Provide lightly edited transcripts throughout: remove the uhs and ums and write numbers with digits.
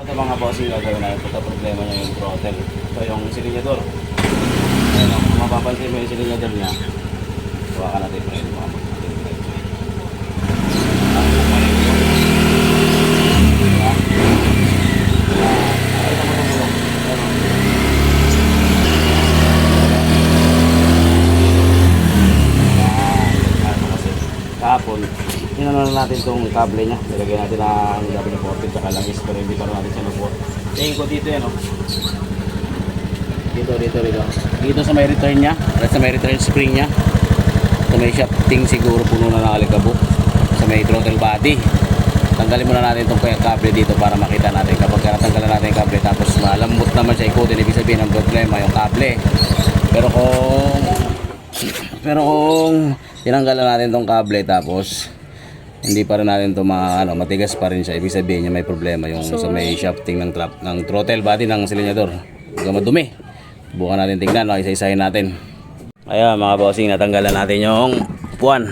Ito mga boss yung gagawin natin. Ito problema niya yung throttle. Ito yung silinyador. Ayan o, kung mapapansin mo yung silinyador niya, hawakan natin yung mga boss. Kahapon, tinanong natin itong kable niya. Nilagay natin ang W40 tsaka lang is, pero hindi pa rin natin siya nag-work. Tingin ko dito yan o. Dito sa may return niya, sa may return spring niya, sa may shafting siguro puno na ng alikabok, sa may throttle body. Tanggalin muna natin itong kable dito para makita natin. Kapag natanggalan natin yung kable tapos malambot naman siya ikutin, ibig sabihin ang problema yung kable. Pero kung tinanggalan natin tong kable tapos hindi pa rin natin to matigas pa rin siya, ibig sabihin niya may problema yung sa may shafting ng throttle body ng silinyador. Huwag madumi. Bukan natin tingnan, isa-isahin natin. Ayan mga bossing, natanggalan natin yung puwan.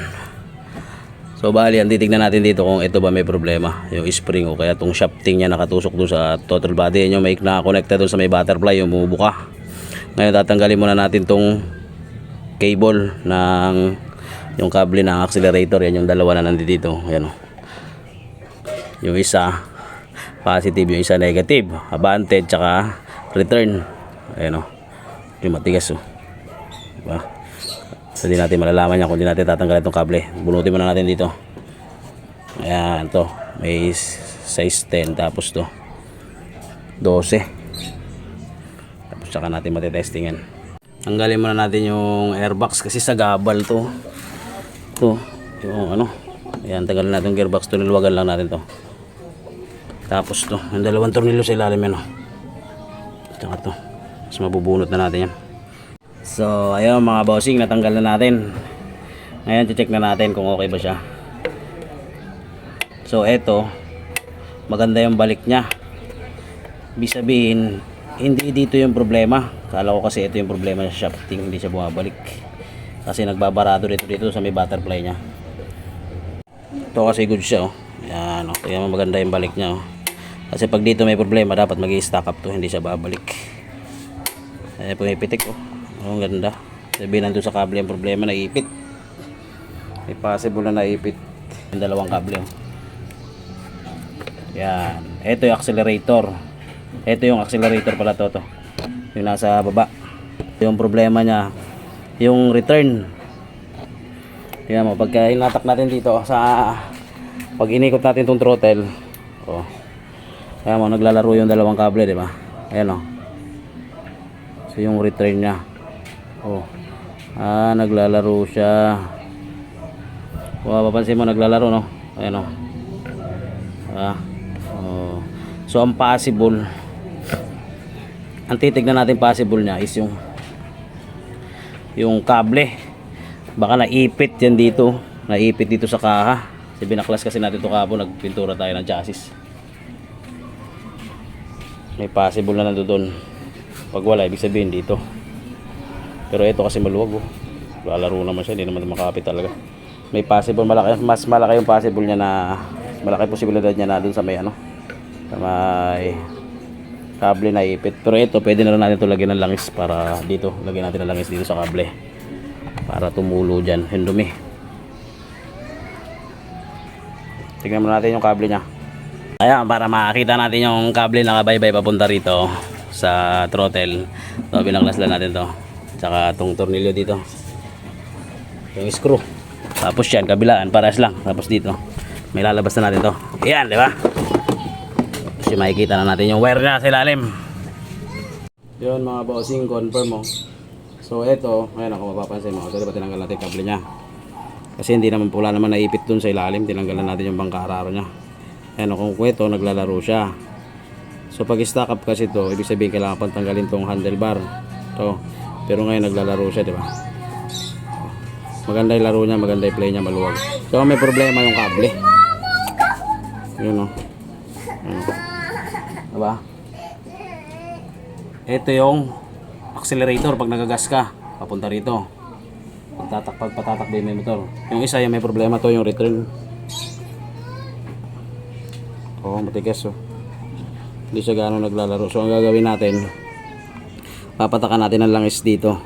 So bali, titignan natin dito kung ito ba may problema, yung spring o kaya tong shafting niya nakatusok doon sa throttle body. Yan yung may nakakonekta doon sa may butterfly, yung bumubuka. Ngayon tatanggalin muna natin tong cable ng yung kable ng accelerator. Yan yung dalawa na nandito. Ayan o. Yung isa positive, yung isa negative, abante tsaka return. Ayan o, yung matigas o, diba? So di natin malalaman yan kung di natin tatanggalin itong kable. Bunutin muna natin dito. Ayan to, may size 10, tapos to 12, tapos saka natin matitestingan. Tanggalin muna natin yung airbox kasi sa gabal to yung ayan, tanggalin natin yung gearbox. Tunilwagan lang natin to. Tapos to, yung dalawang tornilyo sa ilalim yan o. Tsaka to, mas mabubunot na natin yan. So ayun mga bossing, natanggal na natin. Ngayon check na natin kung okay ba siya. So eto, maganda yung balik nya. Ibig sabihin hindi dito yung problema. Kala ko kasi ito yung problema sa shafting, hindi siya bumabalik kasi nagbabarado dito sa may butterfly nya. Ito kasi good siya oh. Yan oh, kaya maganda yung balik nya oh. Kasi pag dito may problema dapat mag-i-stack up to, hindi siya babalik. Pumipitik oh. Ang ganda. Sabihin nandun sa kable ang problema, naipit. May possible na naipit yung dalawang kable oh. Yan. Ito yung accelerator. Ito yung accelerator pala to. Yung nasa baba. Yung problema niya yung return. Yan mo, pagka hinatak natin dito sa pag inikot natin tong throttle oh. Ayan mo, naglalaro yung dalawang kable, di ba? Ayan oh. So yung return niya oh. Naglalaro siya. Papansin mo naglalaro no. Ayan oh. Oh. So ang possible, ang titignan natin possible niya is yung kable. Baka naipit yan dito. Naipit dito sa kaha. Kasi binaklas kasi natin ito kahapon. Nagpintura tayo ng chassis. May possible na nandoon. Pag wala, ibig sabihin dito. Pero ito kasi maluwag oh. Lalaro naman siya. Hindi naman makapit talaga. May possible, mas malaki yung possible niya na, malaki posibilidad niya na doon sa may sa may kable na ipit. Pero ito, pwede na rin natin ito lagyan ng langis para dito. Lagyan natin ng langis dito sa kable para tumulo dyan yung dumi. Tingnan mo natin yung kable nya. Ayan, para makakita natin yung kable na kabaybay papunta rito sa throttle. So, binaklas lang natin to. Tsaka itong tornilyo dito. Yung screw. Tapos yan, kabilaan, pares lang. Tapos dito, may lalabas na natin to. Ayan, di ba? Kasi makikita na natin yung wire na sa ilalim. Yun mga bossing, confirm mo. So ito, ayan ako mapapansin mo. Ito diba tinanggal natin yung kable nya. Kasi hindi naman pula naman naipit dun sa ilalim. Tinanggalan natin yung bangkararo nya. Ayan kung ito, naglalaro siya. So pag stack up kasi ito, ibig sabihin kailangan pang tanggalin tong handlebar. Ito. Pero ngayon naglalaro siya, diba? Maganda yung laro nya, maganda yung play nya, maluwag. So may problema yung kable. Yun o. Diba? Ito yung accelerator pag nagagas ka papunta rito. Pagtatakbo yung motor. Yung isa yung may problema to, yung return. Oh, matigas oh. Hindi siya gaano naglalaro. So ang gagawin natin, papatakan natin ang langis dito.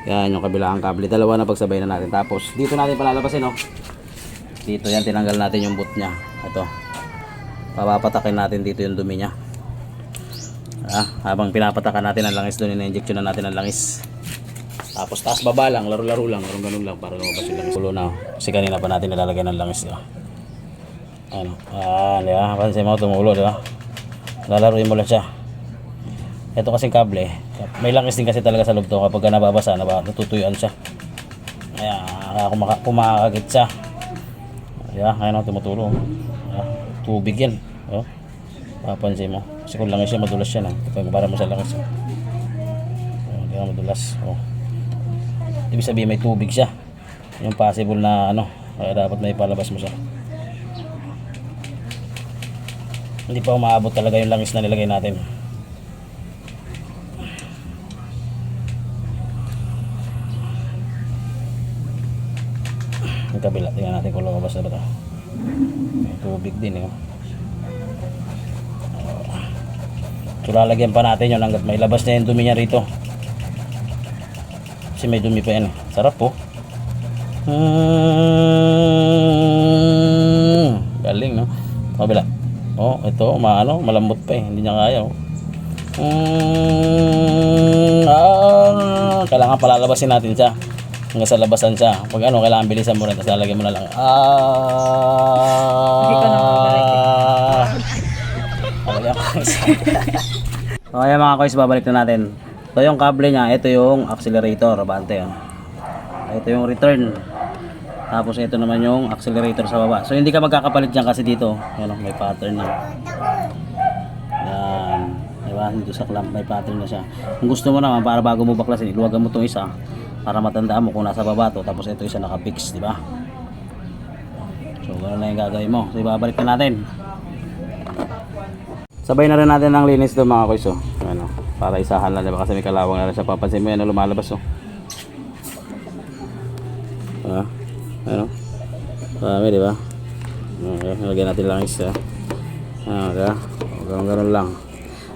Yan yung kabilang kable. Dalawa na pagsabay na natin. Tapos dito natin palalabasin, oh. Dito yan, tinanggal natin yung boot niya. Ito. Papapatakin natin dito yung dumi niya. Habang pinapatakan natin ang langis doon, ina-injection na natin ang langis. Tapos taas baba lang, laro-laro lang, ganun lang para lumabas yung langis. Tulo na, oh. Kasi kanina pa natin nilalagay ng langis, di ba? Ano? Di ba? Pansin mo, tumulo, di ba? Lalaruin mo lang siya. Ito kasing kable, may langis din kasi talaga sa loob to. Kapag nababasa, natutuyuan siya. Kaya kumakagit siya. Ayan, ayun, tumutulo. Tubig yan. Oh. Papansin mo. Kasi kung langis siya, madulas siya na. Kapag para mo sa langis. Hindi na madulas. Oh. Ibig sabihin may tubig siya. Yung possible na ano. Kaya dapat may palabas mo siya. Hindi pa umaabot talaga yung langis na nilagay natin. Yung kabila, tingnan natin kung lumabas na ba ito. May tubig din, eh. So lalagyan pa natin yun hanggat may labas na yung dumi niya rito. Kasi may dumi pa yan, eh. Sarap po. Galing, no? Kabila. Oh, ito, malambot pa, eh. Hindi niya kaya, oh. Kailangan palalabasin natin siya hanggang sa labasan siya. Pag kailangan bilisan mo rin, tapos lalagyan mo na lang. Hindi ko na Okay mga kois, babalik na natin. Ito yung kable niya, ito yung accelerator, bante, oh. Ito yung return. Tapos ito naman yung accelerator sa baba. So hindi ka magkakapalit dyan kasi dito, yan, may pattern na. Yan, diba? Dito sa clamp may pattern na siya. Kung gusto mo naman, para bago mo baklasin, iluwagan mo itong isa para matandaan mo kung nasa baba to. Tapos ito isa nakapix, diba? So ganoon na yung gagawin mo. So ibabalik na natin. Sabay na rin natin ang linis doon mga kois, oh. Ano, para isahan lang, diba? Kasi may kalawang na rin siya. Papansin mo yan na lumalabas, oh. Ano? Dami, diba? Okay, nalagyan natin lang isa. Diba? Ganun lang.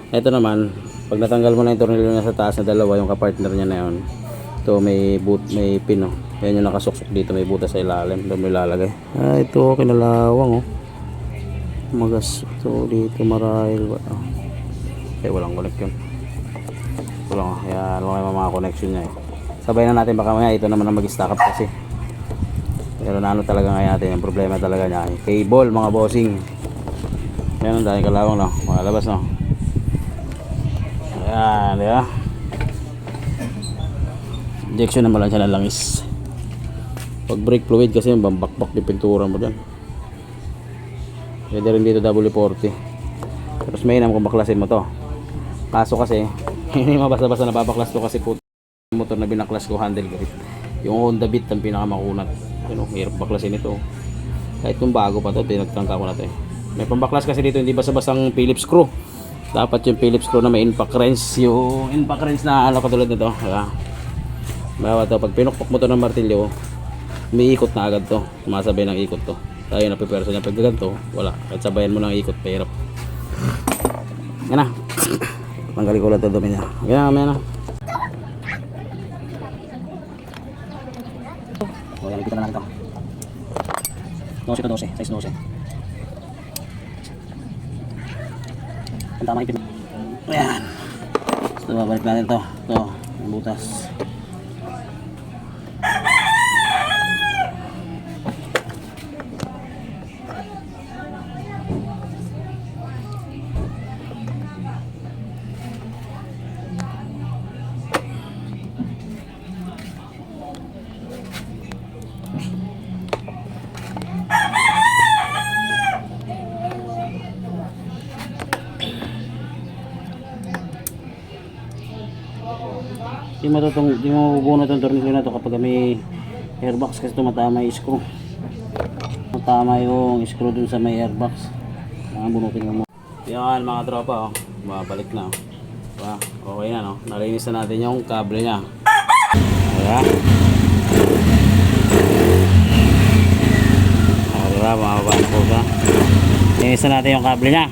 Ito naman, pag natanggal mo na yung tornilyo niya sa taas na dalawa, yung kapartner niya na yun, ito may may pin, oh. Yan yung nakasuksok dito, may butas sa ilalim. Doon mo ilalagay. Ito, kinalawang, oh. Magas ito dito, marahil ba? Walang connection. Walang, yan, walang mga connection niya, eh. Sabay na natin, baka maya ito naman ang mag-stack up kasi. Pero talaga ngayon natin, yung problema talaga niya, eh. Cable, mga bossing. Yan, dahil kalawang, no? Makalabas, no? Ayan, di ba? Injection naman lang siya ng langis. Pag brake fluid kasi yung bambakbak yung pintura mo dyan. Pwede rin dito W40. Tapos mainam kung baklasin mo to. Kaso kasi hindi mabasa-basa napapaklas to kasi po motor na binaklas ko, handle grip. Yung Honda Beat ang pinakamakunat. Hirap baklasin ito. Kahit kung bago pa to, pinagtangka ko na to, eh. May pambaklas kasi dito, hindi basta-basang Phillips screw. Dapat yung Phillips screw na may impact wrench. Yung impact wrench na katulad nito. Bawa to, pag pinukpok mo to ng martilyo, may ikot na agad to. Sumasabay ng ikot to. Tayo na piperso niya. Pag ganito, wala. Kahit sabayan mo ng ikot, pahirap. Yan na. Tanggalin ko lang ito dumi niya. Yan na. O, yan. Ikita na natin ito. 12 to 12. Size 12. Ang tama ipin. Ayan. So, babalik natin ito. Ito. Ang butas. Di mo bubuno itong tornilyo na ito kapag may airbox kasi tumatama yung screw. Tumatama yung screw dun sa may airbox. Bunutin mo. Yan mga tropa, oh. Babalik na, oh. Diba? Okay na, no? Nalinis na natin yung kable niya. Diba? Diba mga babae po, diba? Nalinis na natin yung kable niya.